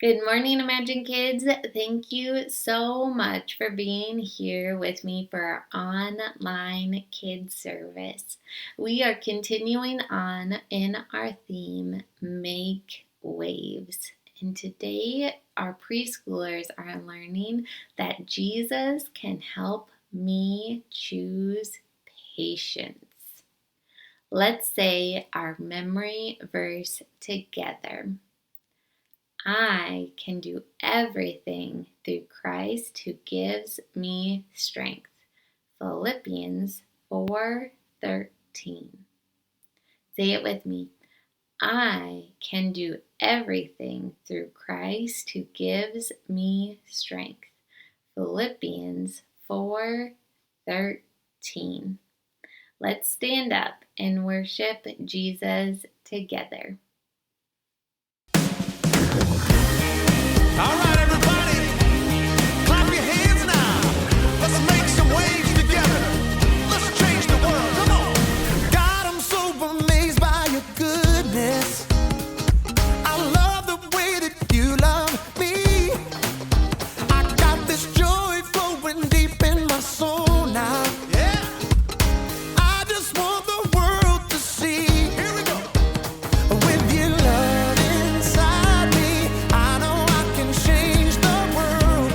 Good morning, Imagine Kids. Thank you so much for being here with me for our online kids service. We are continuing on in our theme, Make Waves. And today, our preschoolers are learning that Jesus can help me choose patience. Let's say our memory verse together. I can do everything through Christ who gives me strength. Philippians 4:13. Say it with me. I can do everything through Christ who gives me strength. Philippians 4:13. Let's stand up and worship Jesus together. All right, everybody, clap your hands now. Let's make some waves together. Let's change the world. Come on. God, I'm so amazed by your goodness. I love the way that you love me. I got this joy flowing deep in my soul now. Yeah. I just want the world to see. Here we go. With your love inside me, I know I can change the world.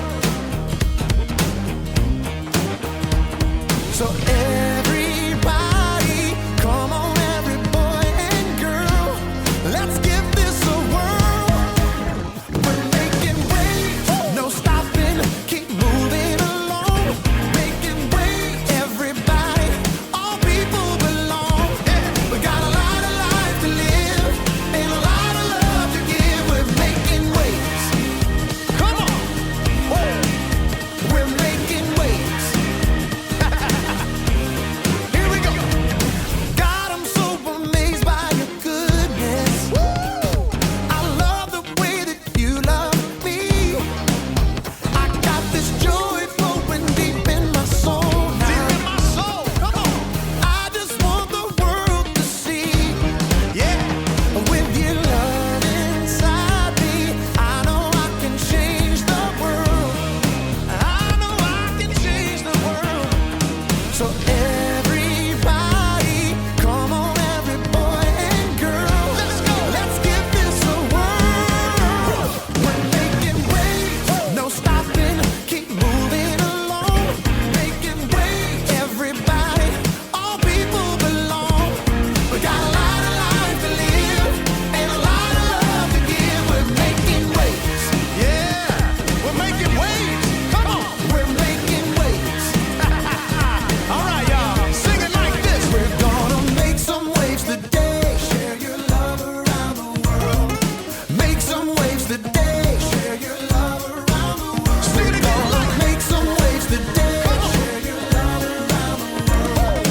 So everybody, come on, every boy and girl, let's give this a whirl. We're making waves, no stopping, keep moving along. Making waves, everybody, all people belong. We got a lot of life to live and a lot of love to give. We're making waves. Come on. Whoa. We're making waves. Here we go. God, I'm so amazed by your goodness. I love the way that you love me. I got this joy flowing deep in my soul now. Deep in my soul. Come on. I just want the world to see. Yeah. With your love inside me, I know I can change the world. I know I can change the world. So everybody, come on, every boy and girl, let's go. Let's give this a whirl. We're making waves, no stopping, keep moving along. Making waves, everybody, all people belong. We got a lot of life to live and a lot of love to give. We're making waves. Yeah, we're making waves. Come on, we're making waves. All right, y'all, sing it like this. We're gonna make some waves today. Share your love around the world. Make some waves today. Share your love around the world. Sing it again. Make some waves today. Share your love around the world.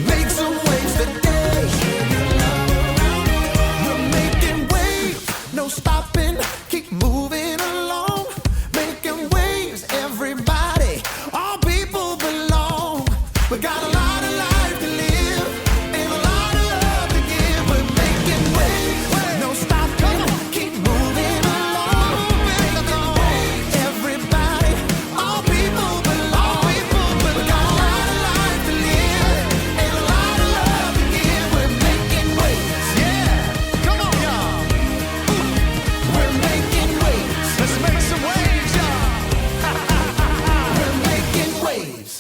Make some waves today. Share your love around the world. We're making waves, no stopping, keep moving along. Making waves, everybody, all people belong. We got a lot of life to live and a lot of love to give. We're making waves, no stopping, keep moving along. Making waves, everybody, all people belong. We got a lot of life to live and a lot of love to give. We're making waves. Yeah, come on, y'all. We're making waves. Let's make some waves, y'all. We're making waves.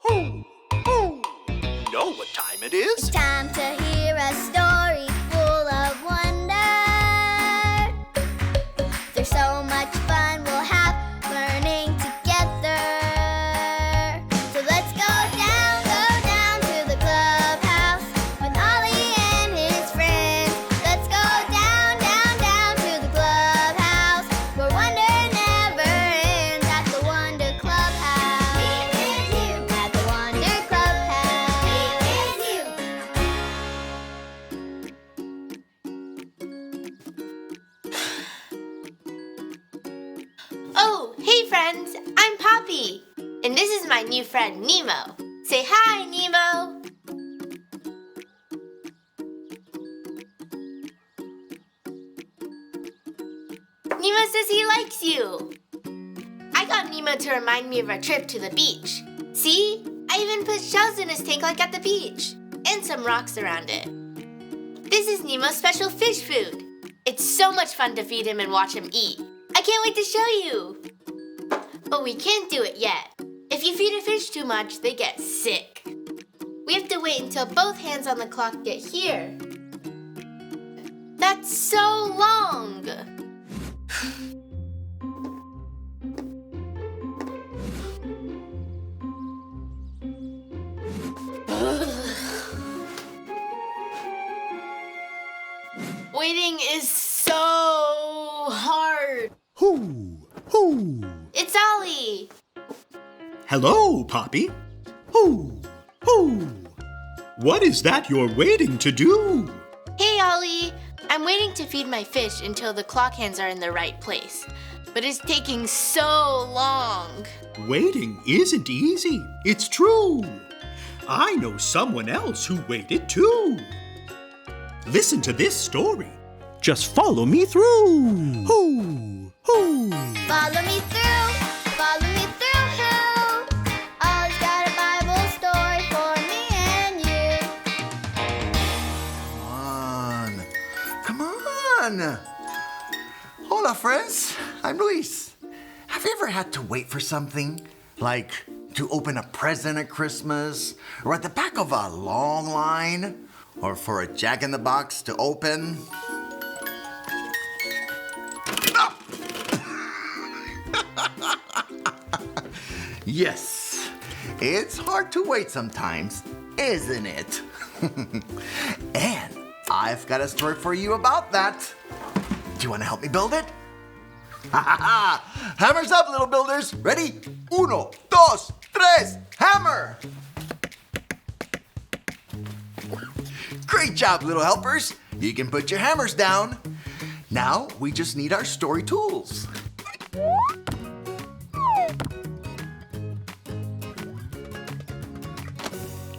Who? You know what time it is? Time to hear a story full of wonder. There's so much fun we'll have learning together. So let's go down to the clubhouse with Ollie and his friends. Let's go down to the clubhouse where wonder never ends at the Wonder Clubhouse. At the Wonder Clubhouse. new friend, Nemo. Say hi, Nemo. Nemo says he likes you. I got Nemo to remind me of our trip to the beach. See? I even put shells in his tank like at the beach, and some rocks around it. This is Nemo's special fish food. It's so much fun to feed him and watch him eat. I can't wait to show you. But we can't do it yet. If you feed a fish too much, they get sick. We have to wait until both hands on the clock get here. That's so long. Waiting is so hard. Who? Who? It's Ollie. Hello, Poppy. Who? Who? What is that you're waiting to do? Hey, Ollie. I'm waiting to feed my fish until the clock hands are in the right place. But it's taking so long. Waiting isn't easy. It's true. I know someone else who waited too. Listen to this story. Just follow me through. Who? Who? Follow me through, follow me through, who? Ollie's got a Bible story for me and you. Come on. Hola, friends. I'm Luis. Have you ever had to wait for something? Like to open a present at Christmas? Or at the back of a long line? Or for a Jack-in-the-Box to open? Ah! Yes, it's hard to wait sometimes, isn't it? And I've got a story for you about that. Do you want to help me build it? Hammers up, little builders. Ready? Uno, dos, tres, hammer! Great job, little helpers. You can put your hammers down. Now we just need our story tools.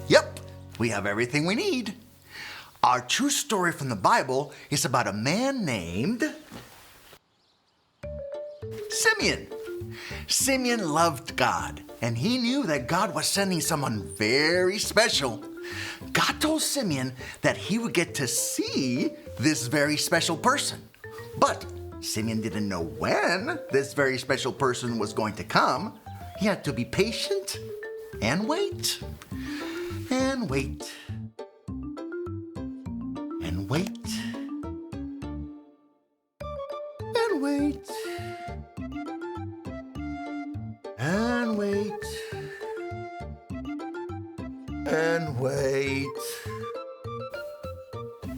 Yep, we have everything we need. Our true story from the Bible is about a man named Simeon. Simeon loved God, and he knew that God was sending someone very special. God told Simeon that he would get to see this very special person. But Simeon didn't know when this very special person was going to come. He had to be patient and wait. And wait. And wait. And wait. And wait. And wait.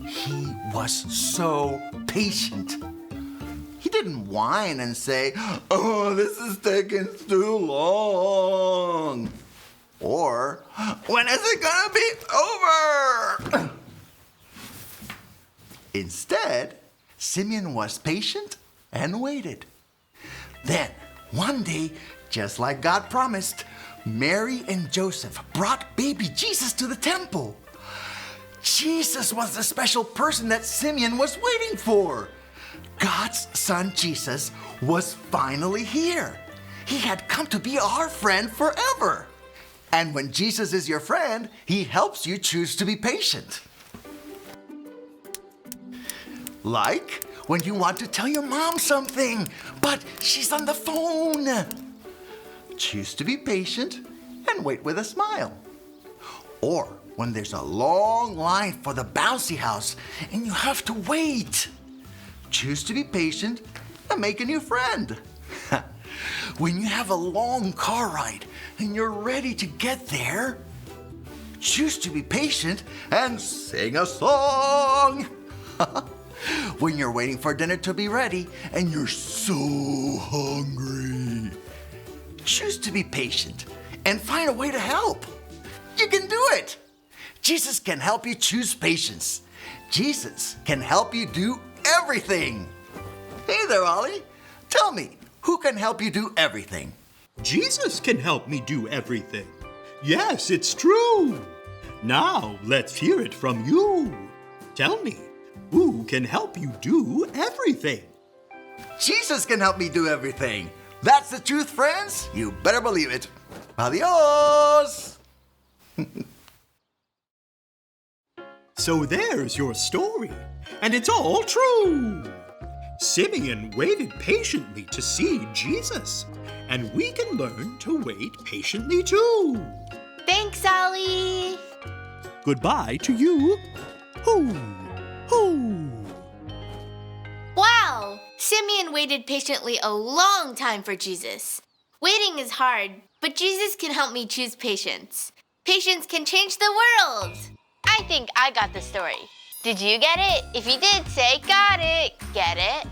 He was so patient. He didn't whine and say, "Oh, this is taking too long." Or, "When is it gonna be over?" Instead, Simeon was patient and waited. Then, one day, just like God promised, Mary and Joseph brought baby Jesus to the temple. Jesus was the special person that Simeon was waiting for. God's son Jesus was finally here. He had come to be our friend forever. And when Jesus is your friend, he helps you choose to be patient. Like when you want to tell your mom something, but she's on the phone. Choose to be patient and wait with a smile. Or when there's a long line for the bouncy house and you have to wait. Choose to be patient and make a new friend. When you have a long car ride and you're ready to get there, choose to be patient and sing a song. When you're waiting for dinner to be ready and you're so hungry, choose to be patient and find a way to help. You can do it. Jesus can help you choose patience. Jesus can help you do everything. Hey there, Ollie. Tell me, who can help you do everything? Jesus can help me do everything. Yes, it's true. Now, let's hear it from you. Tell me, who can help you do everything? Jesus can help me do everything. That's the truth, friends. You better believe it. Adios! So there's your story, and it's all true. Simeon waited patiently to see Jesus, and we can learn to wait patiently too. Thanks, Ollie. Goodbye to you. Hoo, hoo. Wow! Simeon waited patiently a long time for Jesus. Waiting is hard, but Jesus can help me choose patience. Patience can change the world! I think I got the story. Did you get it? If you did, say got it. Get it?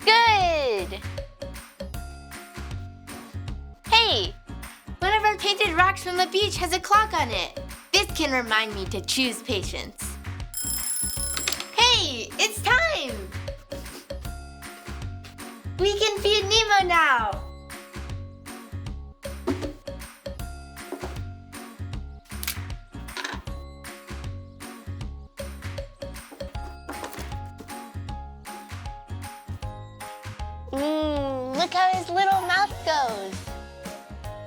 Got it! Good! Hey! One of our painted rocks from the beach has a clock on it. This can remind me to choose patience. Hey! It's time! We can feed Nemo now! Look how his little mouth goes.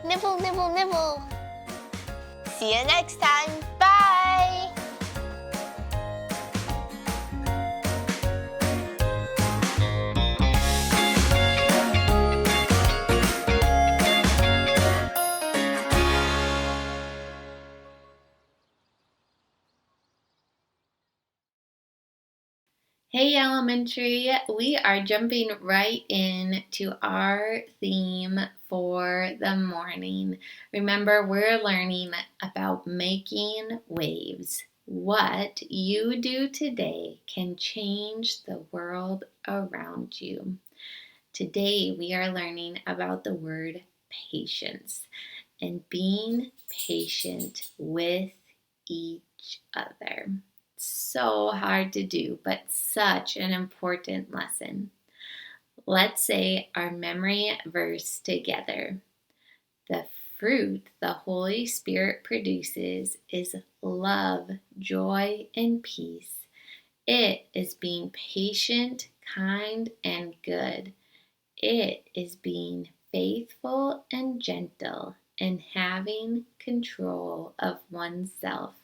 Nibble, nibble, nibble. See you next time. Bye! Hey Elementary, we are jumping right into our theme for the morning. Remember, we're learning about making waves. What you do today can change the world around you. Today we are learning about the word patience and being patient with each other. So hard to do, but such an important lesson. Let's say our memory verse together. The fruit the Holy Spirit produces is love, joy, and peace. It is being patient, kind, and good. It is being faithful and gentle and having control of oneself.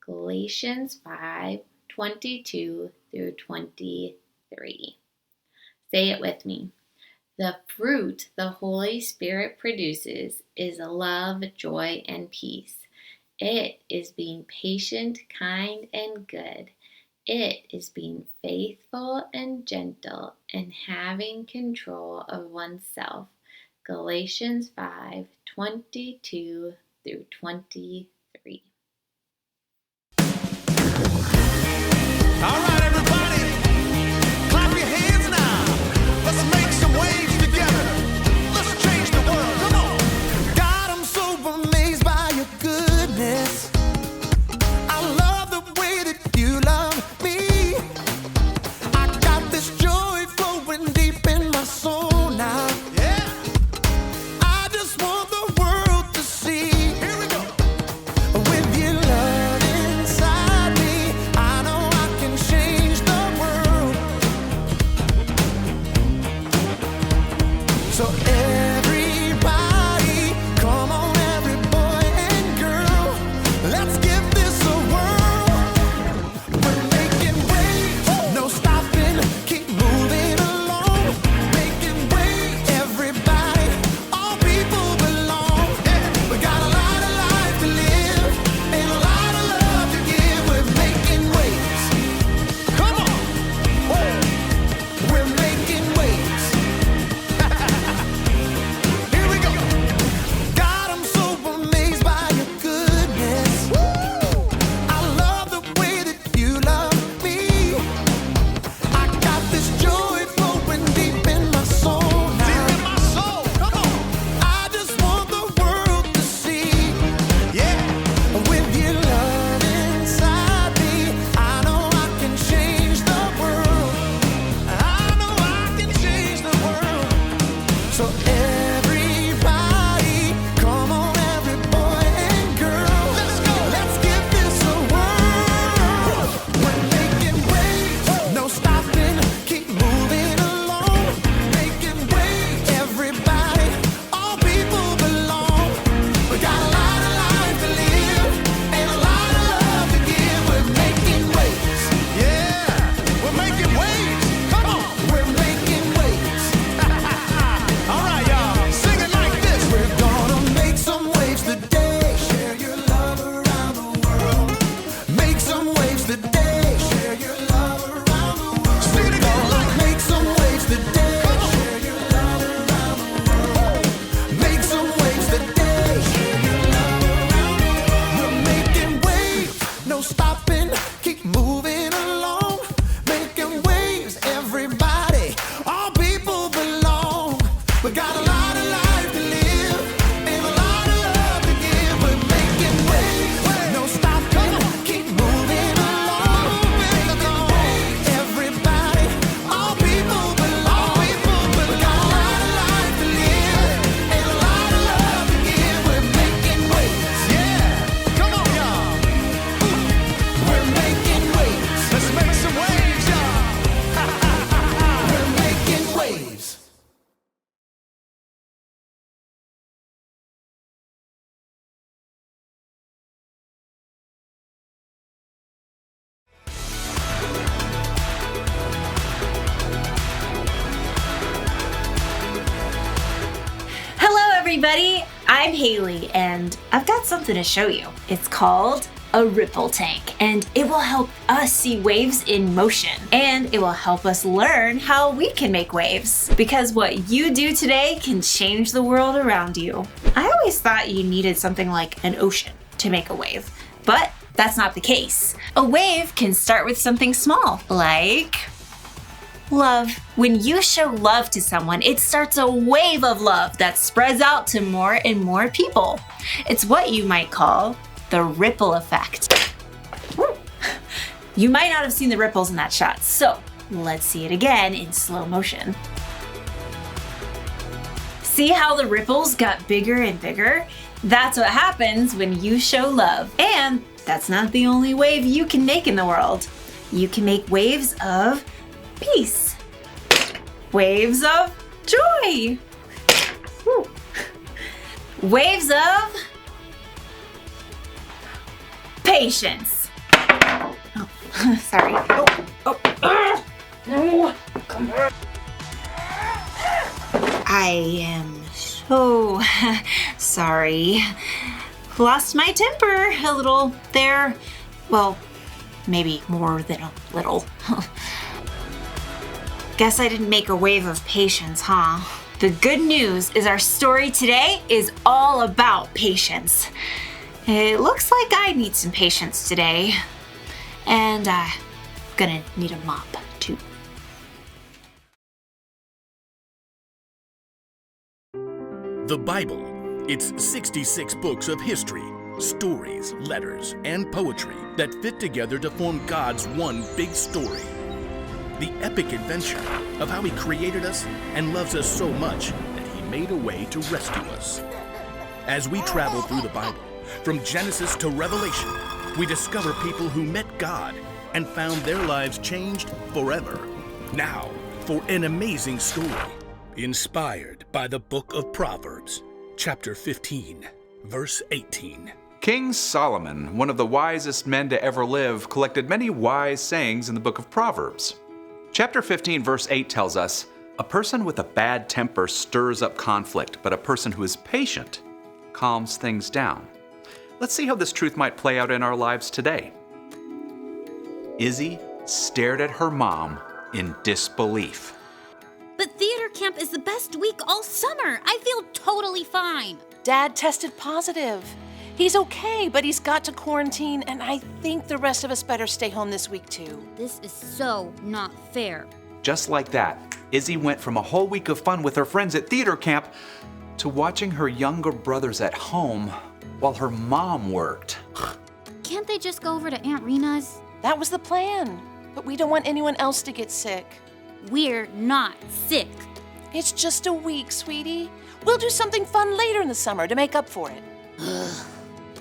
Galatians 5:22 through 23. Say it with me. The fruit the Holy Spirit produces is love, joy, and peace. It is being patient, kind, and good. It is being faithful and gentle and having control of oneself. Galatians 5:22 through 23. All right, everybody, clap your hands now. Let's make some waves together. Let's change the world. Come on. God, I'm so amazed by your goodness. I love the way that you love me. I got this joy flowing deep in my soul now. Yeah. I just want the world to see. Here we go. With your love inside me, I know I can change the world. everybody, I'm Haley and I've got something to show you. It's called a ripple tank, and it will help us see waves in motion, and it will help us learn how we can make waves, because what you do today can change the world around you. I always thought you needed something like an ocean to make a wave, but that's not the case. A wave can start with something small, like love. When you show love to someone, it starts a wave of love that spreads out to more and more people. It's what you might call the ripple effect. You might not have seen the ripples in that shot, so let's see it again in slow motion. See how the ripples got bigger and bigger? That's what happens when you show love. And that's not the only wave you can make in the world. You can make waves of peace, waves of joy, waves of patience. Oh, sorry. No, come back. I am so sorry. Lost my temper a little there. Well, maybe more than a little. Guess I didn't make a wave of patience, huh? The good news is our story today is all about patience. It looks like I need some patience today. And I'm gonna need a mop, too. The Bible. It's 66 books of history, stories, letters, and poetry that fit together to form God's one big story. The epic adventure of how He created us and loves us so much that He made a way to rescue us. As we travel through the Bible, from Genesis to Revelation, we discover people who met God and found their lives changed forever. Now, for an amazing story, inspired by the book of Proverbs, chapter 15, verse 18. King Solomon, one of the wisest men to ever live, collected many wise sayings in the book of Proverbs. Chapter 15, verse 8 tells us, "A person with a bad temper stirs up conflict, but a person who is patient calms things down." Let's see how this truth might play out in our lives today. Izzy stared at her mom in disbelief. But theater camp is the best week all summer. I feel totally fine. Dad tested positive. He's okay, but he's got to quarantine, and I think the rest of us better stay home this week too. This is so not fair. Just like that, Izzy went from a whole week of fun with her friends at theater camp to watching her younger brothers at home while her mom worked. Can't they just go over to Aunt Rena's? That was the plan, but we don't want anyone else to get sick. We're not sick. It's just a week, sweetie. We'll do something fun later in the summer to make up for it.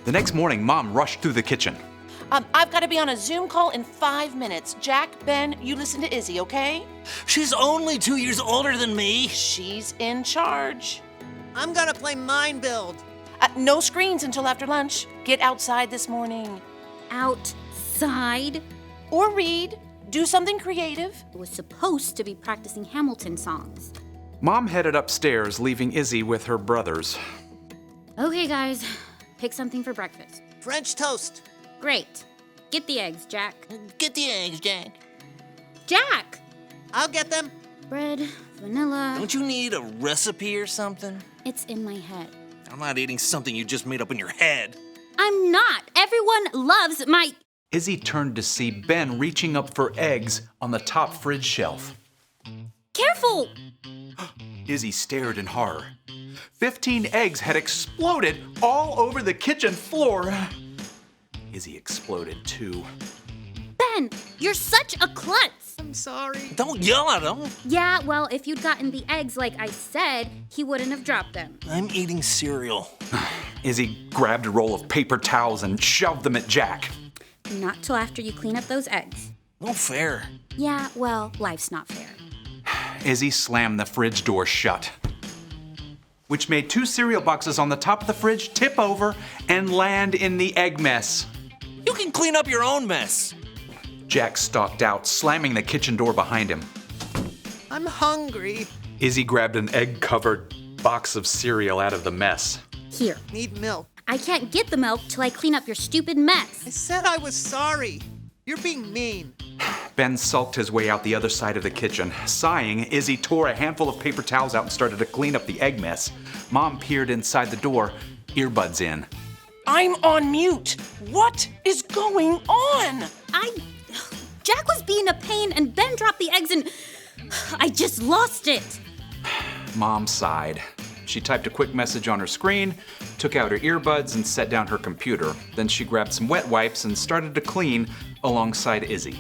The next morning, Mom rushed through the kitchen. I've got to be on a Zoom call in 5 minutes. Jack, Ben, you listen to Izzy, okay? She's only 2 years older than me. She's in charge. I'm gonna play Mind Build. No screens until after lunch. Get outside this morning. Outside? Or read. Do something creative. I was supposed to be practicing Hamilton songs. Mom headed upstairs, leaving Izzy with her brothers. Okay, guys. Pick something for breakfast. French toast. Great. Get the eggs, Jack. Get the eggs, Jack. Jack! I'll get them. Bread, vanilla. Don't you need a recipe or something? It's in my head. I'm not eating something you just made up in your head. I'm not. Everyone loves my... Izzy turned to see Ben reaching up for eggs on the top fridge shelf. Careful! Izzy stared in horror. 15 eggs had exploded all over the kitchen floor. Izzy exploded too. Ben, you're such a klutz. I'm sorry. Don't yell at him. Yeah, well, if you'd gotten the eggs like I said, he wouldn't have dropped them. I'm eating cereal. Izzy grabbed a roll of paper towels and shoved them at Jack. Not till after you clean up those eggs. No fair. Yeah, well, life's not fair. Izzy slammed the fridge door shut, which made 2 cereal boxes on the top of the fridge tip over and land in the egg mess. You can clean up your own mess. Jack stalked out, slamming the kitchen door behind him. I'm hungry. Izzy grabbed an egg-covered box of cereal out of the mess. Here. Need milk. I can't get the milk till I clean up your stupid mess. I said I was sorry. You're being mean. Ben sulked his way out the other side of the kitchen. Sighing, Izzy tore a handful of paper towels out and started to clean up the egg mess. Mom peered inside the door, earbuds in. I'm on mute. What is going on? Jack was being a pain and Ben dropped the eggs and I just lost it. Mom sighed. She typed a quick message on her screen, took out her earbuds, and set down her computer. Then she grabbed some wet wipes and started to clean alongside Izzy.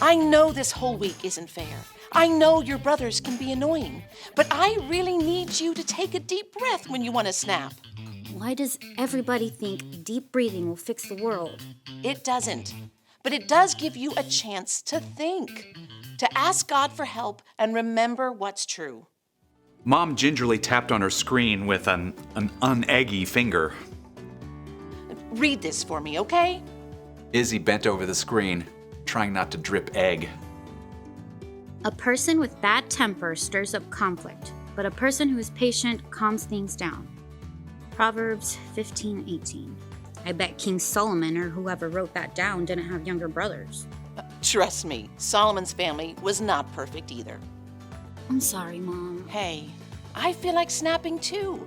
I know this whole week isn't fair. I know your brothers can be annoying, but I really need you to take a deep breath when you want to snap. Why does everybody think deep breathing will fix the world? It doesn't, but it does give you a chance to think, to ask God for help and remember what's true. Mom gingerly tapped on her screen with an uneggy finger. Read this for me, okay? Izzy bent over the screen, trying not to drip egg. A person with bad temper stirs up conflict, but a person who is patient calms things down. Proverbs 15:18. I bet King Solomon or whoever wrote that down didn't have younger brothers. Trust me, Solomon's family was not perfect either. I'm sorry, Mom. Hey, I feel like snapping too.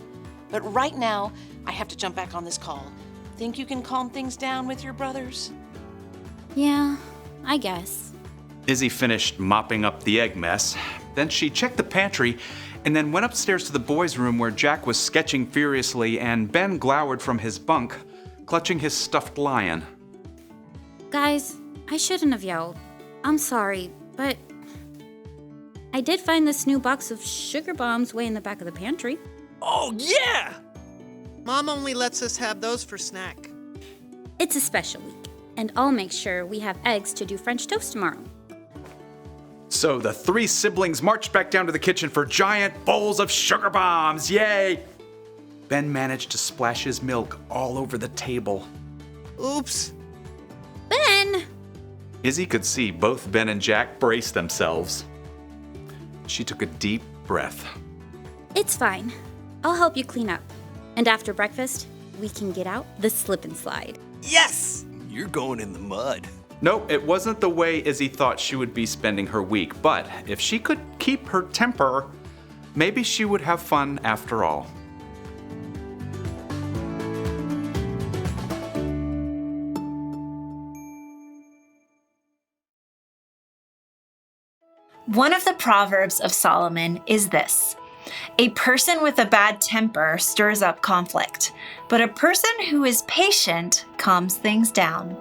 But right now, I have to jump back on this call. Think you can calm things down with your brothers? Yeah, I guess. Izzy finished mopping up the egg mess. Then she checked the pantry and then went upstairs to the boys' room where Jack was sketching furiously and Ben glowered from his bunk, clutching his stuffed lion. Guys, I shouldn't have yelled. I'm sorry, but I did find this new box of sugar bombs way in the back of the pantry. Oh, yeah! Mom only lets us have those for snack. It's a special week, and I'll make sure we have eggs to do French toast tomorrow. So the three siblings marched back down to the kitchen for giant bowls of sugar bombs. Yay! Ben managed to splash his milk all over the table. Oops. Ben! Izzy could see both Ben and Jack brace themselves. She took a deep breath. It's fine. I'll help you clean up. And after breakfast, we can get out the slip and slide. Yes! You're going in the mud. Nope, it wasn't the way Izzy thought she would be spending her week, but if she could keep her temper, maybe she would have fun after all. One of the Proverbs of Solomon is this: a person with a bad temper stirs up conflict, but a person who is patient calms things down.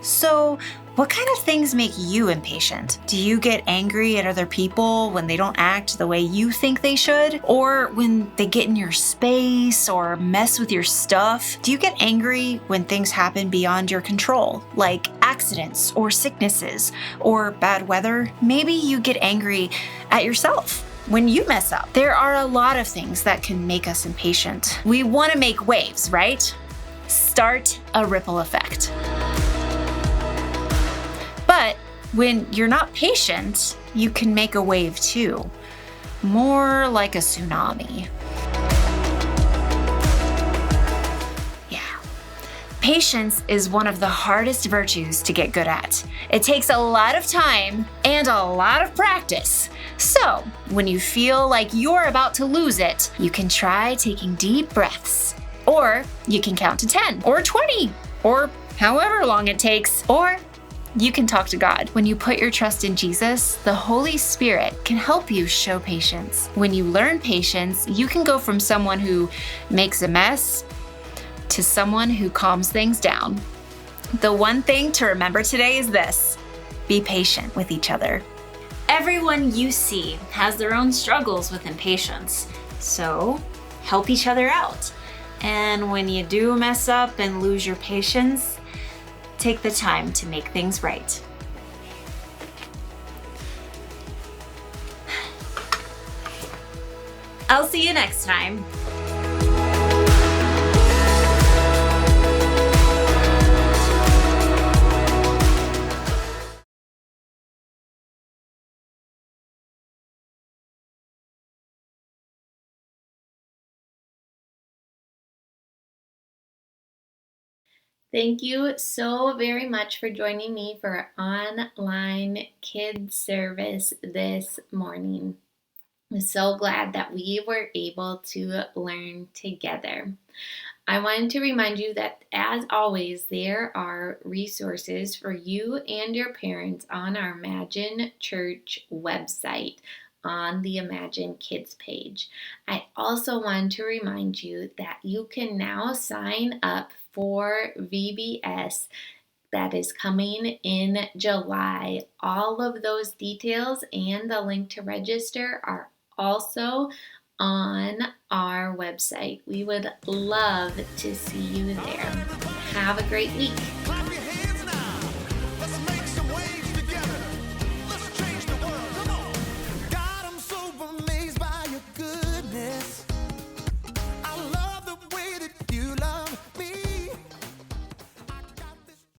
So, what kind of things make you impatient? Do you get angry at other people when they don't act the way you think they should? Or when they get in your space or mess with your stuff? Do you get angry when things happen beyond your control, like accidents or sicknesses or bad weather? Maybe you get angry at yourself when you mess up. There are a lot of things that can make us impatient. We want to make waves, right? Start a ripple effect. But when you're not patient, you can make a wave too. More like a tsunami. Yeah. Patience is one of the hardest virtues to get good at. It takes a lot of time and a lot of practice. So, when you feel like you're about to lose it, you can try taking deep breaths. Or you can count to 10 or 20 or however long it takes. Or you can talk to God. When you put your trust in Jesus, the Holy Spirit can help you show patience. When you learn patience, you can go from someone who makes a mess to someone who calms things down. The one thing to remember today is this: be patient with each other. Everyone you see has their own struggles with impatience, so help each other out. And when you do mess up and lose your patience, take the time to make things right. I'll see you next time. Thank you so very much for joining me for online kids service this morning. I'm so glad that we were able to learn together. I wanted to remind you that, as always, there are resources for you and your parents on our Imagine Church website on the Imagine Kids page. I also want to remind you that you can now sign up for VBS that is coming in July. All of those details and the link to register are also on our website. We would love to see you there. Have a great week.